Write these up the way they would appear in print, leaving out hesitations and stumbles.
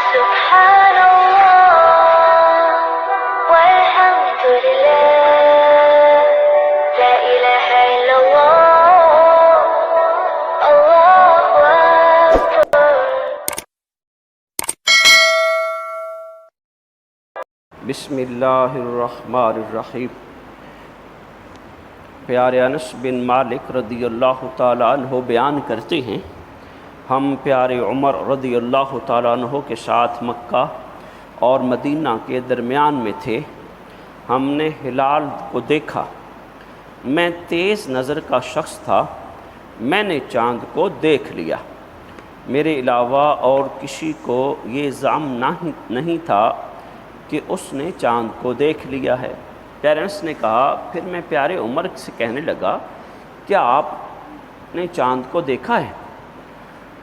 سبحان اللہ والحمد للہ لا الہ الا اللہ اللہ اکبر۔ بسم اللہ الرحمن الرحیم۔ پیارے انس بن مالک رضی اللہ تعالیٰ عنہ بیان کرتے ہیں، ہم پیارے عمر رضی اللہ تعالیٰ عنہ کے ساتھ مکہ اور مدینہ کے درمیان میں تھے۔ ہم نے ہلال کو دیکھا۔ میں تیز نظر کا شخص تھا، میں نے چاند کو دیکھ لیا۔ میرے علاوہ اور کسی کو یہ زعم نہیں تھا کہ اس نے چاند کو دیکھ لیا ہے۔ پیرنٹس نے کہا، پھر میں پیارے عمر سے کہنے لگا، کیا آپ نے چاند کو دیکھا ہے؟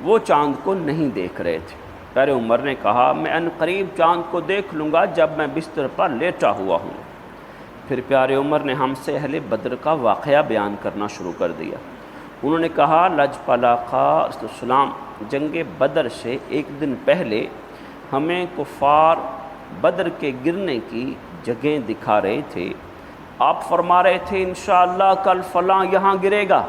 وہ چاند کو نہیں دیکھ رہے تھے۔ پیارے عمر نے کہا، میں عنقریب چاند کو دیکھ لوں گا جب میں بستر پر لیٹا ہوا ہوں۔ پھر پیارے عمر نے ہم سے اہل بدر کا واقعہ بیان کرنا شروع کر دیا۔ انہوں نے کہا، لجپال آقا علیہ السلام جنگ بدر سے ایک دن پہلے ہمیں کفار بدر کے گرنے کی جگہیں دکھا رہے تھے۔ آپ فرما رہے تھے، انشاءاللہ کل فلاں یہاں گرے گا۔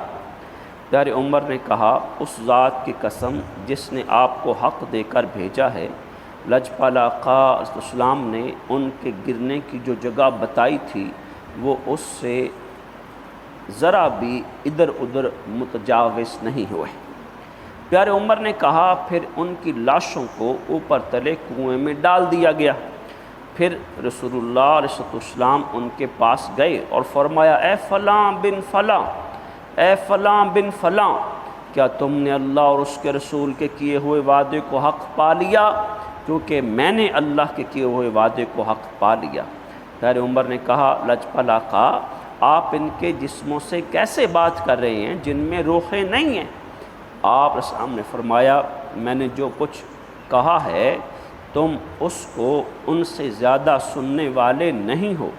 پیارے عمر نے کہا، اس ذات کی قسم جس نے آپ کو حق دے کر بھیجا ہے، لجپال آقا علیہ السلام نے ان کے گرنے کی جو جگہ بتائی تھی وہ اس سے ذرا بھی ادھر ادھر متجاوز نہیں ہوئے۔ پیارے عمر نے کہا، پھر ان کی لاشوں کو اوپر تلے کنویں میں ڈال دیا گیا۔ پھر رسول اللہ علیہ السلام ان کے پاس گئے اور فرمایا، اے فلاں بن فلاں، اے فلاں بن فلاں، کیا تم نے اللہ اور اس کے رسول کے کیے ہوئے وعدے کو حق پا لیا؟ کیونکہ میں نے اللہ کے کیے ہوئے وعدے کو حق پا لیا۔ پیارے عمر نے کہا، لجپال آقا، آپ ان کے جسموں سے کیسے بات کر رہے ہیں جن میں روحیں نہیں ہیں؟ آپ السلام نے فرمایا، میں نے جو کچھ کہا ہے تم اس کو ان سے زیادہ سننے والے نہیں ہو،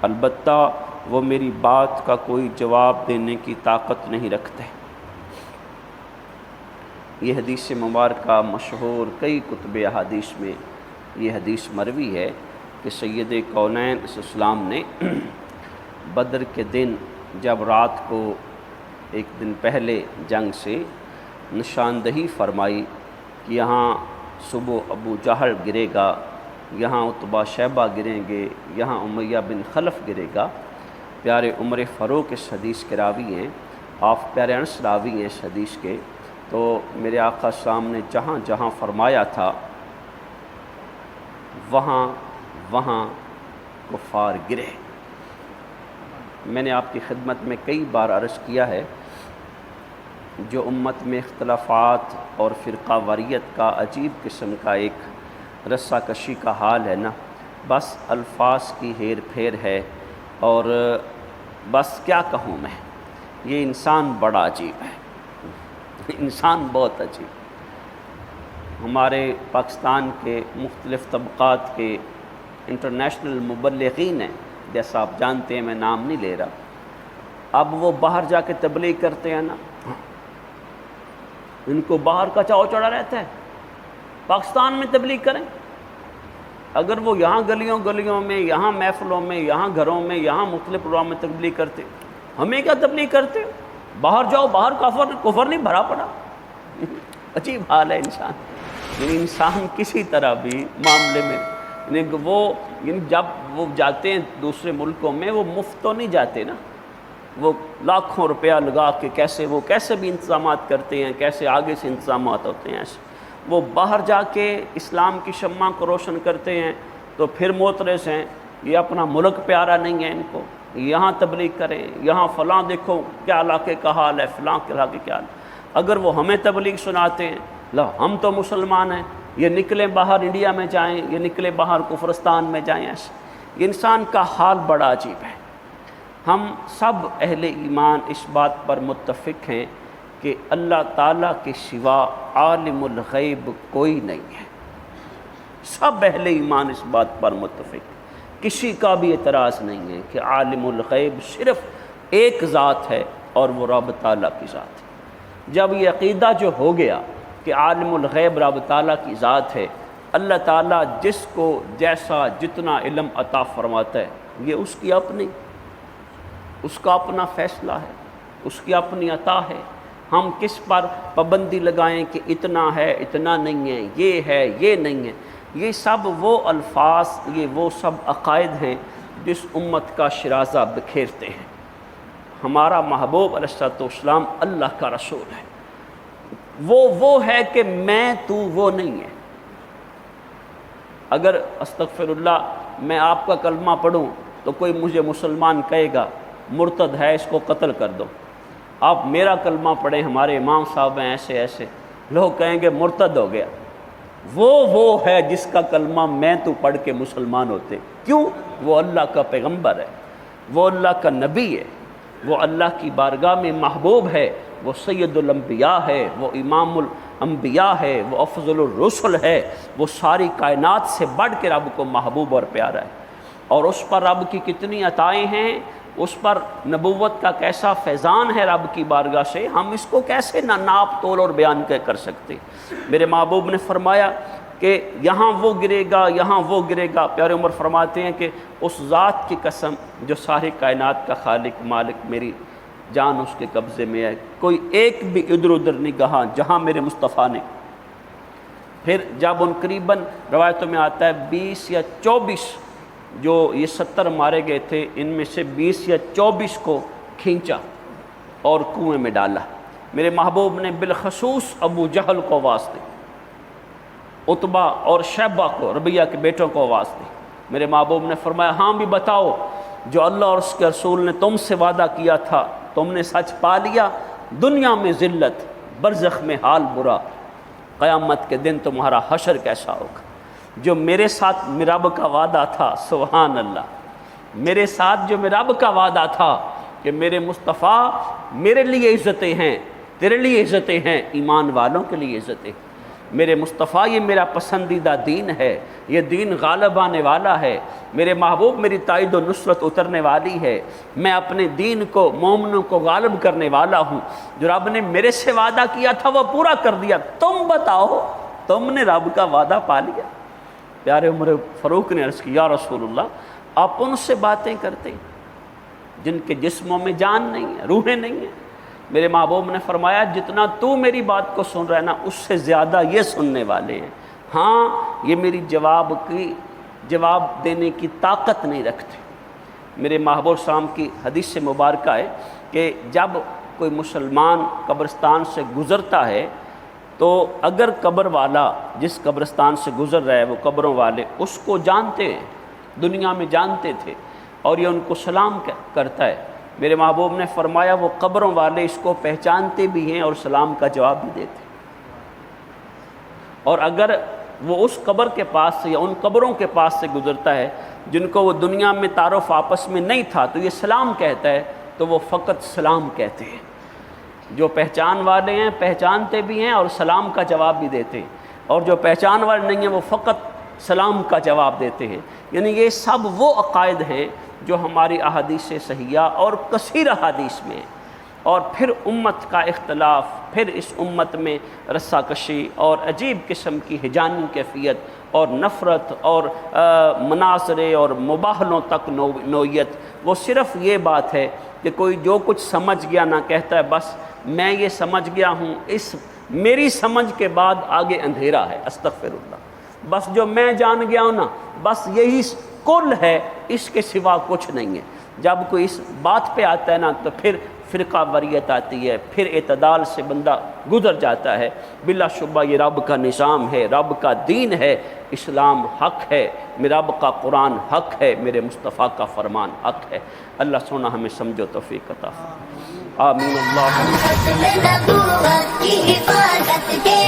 البتہ وہ میری بات کا کوئی جواب دینے کی طاقت نہیں رکھتے۔ یہ حدیث مبارکہ مشہور کئی کتب احادیث میں یہ حدیث مروی ہے کہ سید کونین علیہ السلام نے بدر کے دن جب رات کو ایک دن پہلے جنگ سے نشاندہی فرمائی کہ یہاں صبح ابو جہل گرے گا، یہاں عتبہ شیبہ گریں گے، یہاں امیہ بن خلف گرے گا۔ پیارے عمر فاروق اس حدیث کے راوی ہیں، آپ پیارے انس راوی ہیں اس حدیث کے۔ تو میرے آقا السلام نے جہاں جہاں فرمایا تھا وہاں وہاں کفار گرے۔ میں نے آپ کی خدمت میں کئی بار عرض کیا ہے، جو امت میں اختلافات اور فرقہ واریت کا عجیب قسم کا ایک رسہ کشی کا حال ہے نا، بس الفاظ کی ہیر پھیر ہے، اور بس کیا کہوں میں، یہ انسان بڑا عجیب ہے، انسان بہت عجیب۔ ہمارے پاکستان کے مختلف طبقات کے انٹرنیشنل مبلغین ہیں، جیسا آپ جانتے ہیں، میں نام نہیں لے رہا، اب وہ باہر جا کے تبلیغ کرتے ہیں نا، ان کو باہر کا چاؤ چڑھا رہتا ہے، پاکستان میں تبلیغ کریں۔ اگر وہ یہاں گلیوں گلیوں میں، یہاں محفلوں میں، یہاں گھروں میں، یہاں مختلف پروگرام میں تبلیغ کرتے، ہمیں کیا تبلیغ کرتے؟ باہر جاؤ، باہر کفر نہیں بھرا پڑا۔ عجیب حال ہے انسان، یعنی انسان کسی طرح بھی معاملے میں، جب وہ جاتے ہیں دوسرے ملکوں میں، وہ مفت تو نہیں جاتے نا، وہ لاکھوں روپیہ لگا کے کیسے بھی انتظامات کرتے ہیں، کیسے آگے سے انتظامات ہوتے ہیں ایسے، وہ باہر جا کے اسلام کی شمع کو روشن کرتے ہیں، تو پھر معترض ہیں، یہ اپنا ملک پیارا نہیں ہے ان کو، یہاں تبلیغ کریں، یہاں فلاں دیکھو کیا علاقے کا حال ہے، فلاں کے علاقے کیا حال ہے۔ اگر وہ ہمیں تبلیغ سناتے ہیں، ہم تو مسلمان ہیں، یہ نکلیں باہر انڈیا میں جائیں، یہ نکلے باہر کفرستان میں جائیں، ایسے یہ انسان کا حال بڑا عجیب ہے۔ ہم سب اہل ایمان اس بات پر متفق ہیں کہ اللہ تعالیٰ کے سوا عالم الغیب کوئی نہیں ہے، سب اہل ایمان اس بات پر متفق، کسی کا بھی اعتراض نہیں ہے کہ عالم الغیب صرف ایک ذات ہے اور وہ رب تعالیٰ کی ذات ہے۔ جب یہ عقیدہ جو ہو گیا کہ عالم الغیب رب تعالیٰ کی ذات ہے، اللہ تعالیٰ جس کو جیسا جتنا علم عطا فرماتا ہے یہ اس کا اپنا فیصلہ ہے، اس کی اپنی عطا ہے۔ ہم کس پر پابندی لگائیں کہ اتنا ہے، اتنا نہیں ہے، یہ نہیں ہے؟ یہ سب وہ الفاظ، یہ وہ سب عقائد ہیں جس امت کا شرازہ بکھیرتے ہیں۔ ہمارا محبوب علیہ الصلوۃ والسلام اللہ کا رسول ہے، وہ ہے کہ میں تو وہ نہیں ہے۔ اگر استغفر اللہ میں آپ کا کلمہ پڑھوں تو کوئی مجھے مسلمان کہے گا مرتد ہے، اس کو قتل کر دو۔ آپ میرا کلمہ پڑھیں، ہمارے امام صاحب ہیں ایسے ایسے، لوگ کہیں گے مرتد ہو گیا۔ وہ ہے جس کا کلمہ میں تو پڑھ کے مسلمان ہوتے۔ کیوں؟ وہ اللہ کا پیغمبر ہے، وہ اللہ کا نبی ہے، وہ اللہ کی بارگاہ میں محبوب ہے، وہ سید الانبیاء ہے، وہ امام الانبیاء ہے، وہ افضل الرسل ہے، وہ ساری کائنات سے بڑھ کے رب کو محبوب اور پیارا ہے۔ اور اس پر رب کی کتنی عطائیں ہیں، اس پر نبوت کا کیسا فیضان ہے رب کی بارگاہ سے، ہم اس کو کیسے نہ ناپ تول اور بیان کر سکتے۔ میرے محبوب نے فرمایا کہ یہاں وہ گرے گا، یہاں وہ گرے گا۔ پیارے عمر فرماتے ہیں کہ اس ذات کی قسم جو ساری کائنات کا خالق مالک، میری جان اس کے قبضے میں ہے، کوئی ایک بھی ادھر ادھر نہیں کہا جہاں میرے مصطفیٰ نے۔ پھر جب ان قریباً روایتوں میں آتا ہے 20 یا 24 جو یہ 70 مارے گئے تھے، ان میں سے 20 یا 24 کو کھینچا اور کنویں میں ڈالا۔ میرے محبوب نے بالخصوص ابو جہل کو آواز دی، عتبہ اور شیبہ کو، ربیہ کے بیٹوں کو آواز دی۔ میرے محبوب نے فرمایا ہاں بھی بتاؤ، جو اللہ اور اس کے رسول نے تم سے وعدہ کیا تھا تم نے سچ پا لیا؟ دنیا میں ذلت، برزخ میں حال برا، قیامت کے دن تمہارا حشر کیسا ہوگا۔ جو میرے ساتھ میرا رب کا وعدہ تھا، سبحان اللہ، میرے ساتھ جو میرا رب کا وعدہ تھا کہ میرے مصطفیٰ میرے لیے عزتیں ہیں، تیرے لیے عزتیں ہیں، ایمان والوں کے لیے عزتیں، میرے مصطفیٰ یہ میرا پسندیدہ دین ہے، یہ دین غالب آنے والا ہے، میرے محبوب میری تائید و نصرت اترنے والی ہے، میں اپنے دین کو، مومنوں کو غالب کرنے والا ہوں۔ جو رب نے میرے سے وعدہ کیا تھا وہ پورا کر دیا، تم بتاؤ تم نے رب کا وعدہ پا لیا؟ پیارے عمر فاروق نے عرض کی یا رسول اللہ، آپ ان سے باتیں کرتے ہیں جن کے جسموں میں جان نہیں ہے، روحیں نہیں ہیں۔ میرے محبوب نے فرمایا جتنا تو میری بات کو سن رہا ہے نا، اس سے زیادہ یہ سننے والے ہیں۔ ہاں یہ میری جواب دینے کی طاقت نہیں رکھتے۔ میرے محبوب صاحب کی حدیث سے مبارکہ ہے کہ جب کوئی مسلمان قبرستان سے گزرتا ہے تو اگر قبر والا جس قبرستان سے گزر رہا ہے، وہ قبروں والے اس کو جانتے ہیں، دنیا میں جانتے تھے، اور یہ ان کو سلام کرتا ہے۔ میرے محبوب نے فرمایا وہ قبروں والے اس کو پہچانتے بھی ہیں اور سلام کا جواب بھی دیتے ہیں۔ اور اگر وہ اس قبر کے پاس سے یا ان قبروں کے پاس سے گزرتا ہے جن کو وہ دنیا میں تعارف آپس میں نہیں تھا تو یہ سلام کہتا ہے، تو وہ فقط سلام کہتے ہیں۔ جو پہچان والے ہیں پہچانتے بھی ہیں اور سلام کا جواب بھی دیتے ہیں، اور جو پہچان والے نہیں ہیں وہ فقط سلام کا جواب دیتے ہیں۔ یعنی یہ سب وہ عقائد ہیں جو ہماری احادیث صحیحہ اور کثیر احادیث میں ہیں۔ اور پھر امت کا اختلاف، پھر اس امت میں رسہ کشی اور عجیب قسم کی ہجانی کیفیت اور نفرت اور مناظرے اور مباحلوں تک نوعیت، وہ صرف یہ بات ہے کہ کوئی جو کچھ سمجھ گیا نہ کہتا ہے بس میں یہ سمجھ گیا ہوں، اس میری سمجھ کے بعد آگے اندھیرا ہے، استغفر اللہ، بس جو میں جان گیا ہوں نا بس یہی کل ہے، اس کے سوا کچھ نہیں ہے۔ جب کوئی اس بات پہ آتا ہے نا تو پھر فرقہ وریت آتی ہے، پھر اعتدال سے بندہ گزر جاتا ہے۔ بلا شبہ یہ رب کا نظام ہے، رب کا دین ہے، اسلام حق ہے، میرا رب کا قرآن حق ہے، میرے مصطفیٰ کا فرمان حق ہے۔ اللہ سونا ہمیں سمجھو توفیق عطا فرمائے، آمین۔ اللہ نبوت کی حفاظت کے